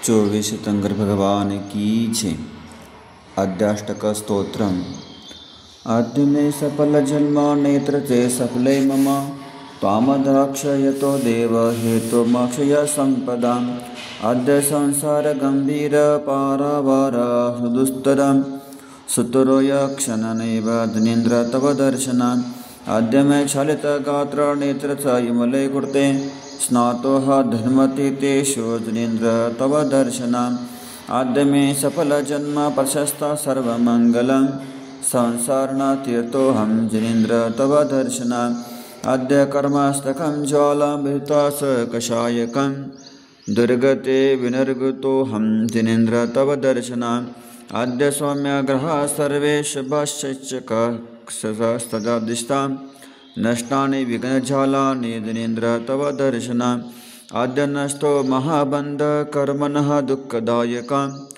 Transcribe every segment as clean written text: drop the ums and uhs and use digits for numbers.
24 तीर्थंकर भगवान की जय। अद्याष्टक स्तोत्रम्। अद्य मे सफल जन्म नेत्र चे सफले मम त्वामद्रक्षयतो देव हेतुमक्षय सम्पदाम्। अद्य संसार गम्भीर पारावार हृदुस्तरम् सुतरो यक्षणनैव धनेन्द्र तव दर्शनात्। अद्य मे क्षलित गात्र नेत्र च विमले कृते स्नातोह धर्मतीर्थेषु जनेन्द्र तव दर्शनात्। अद्य मे सफल जन्म प्रशस्त सर्वमङ्गलं संसारनातीर्थोऽहं जनेन्द्र तव दर्शनात्। अद्य कर्मास्तकं ज्वालामृतास कषायकं दुर्गते विनिर्गतोऽहं जनेन्द्र तव दर्शनात्। अद्य सौम्यग्रहाः सर्वे शुभश्चैश्चकसहस्रदिष्टां नष्टानि विघ्नजालानि जनेन्द्र तव दर्शनात्। अद्य नष्टो महाबन्धकर्मणः दुःखदायकं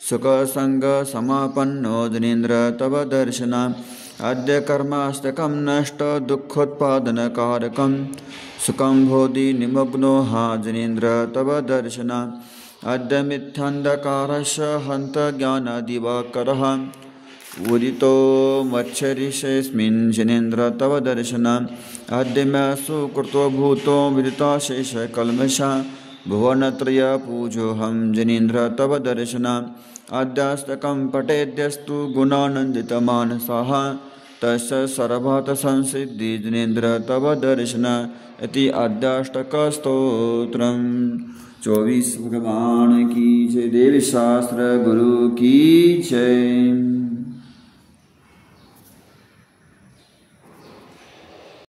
सुखसङ्गसमापन्नो जनेन्द्र तव दर्शनात्। अद्य कर्माष्टकं नष्ट दुःखोत्पादनकारकं सुखं बोधि निमग्नोऽह जनेन्द्र तव दर्शनात्। अद्य मिथ्यान्धकारस्य हन्त ज्ञानदिवाकरः उदितो मच्छरिषेऽस्मिन् जनेन्द्र तव दर्शनात्। अद्य मे सुकृतो भूतो विदिताशेषकल्मषा भुवनत्रय पूजोऽहं जनेन्द्र तव दर्शनात्। अद्याष्टकं पठेद्यस्तु गुणानन्दितमानसः तस्य सर्वात् संसिद्धि जनेन्द्र तव दर्शनात्। इति अद्याष्टक स्तोत्रम्। 24 भगवान की जय। देवी शास्त्र गुरु की जय।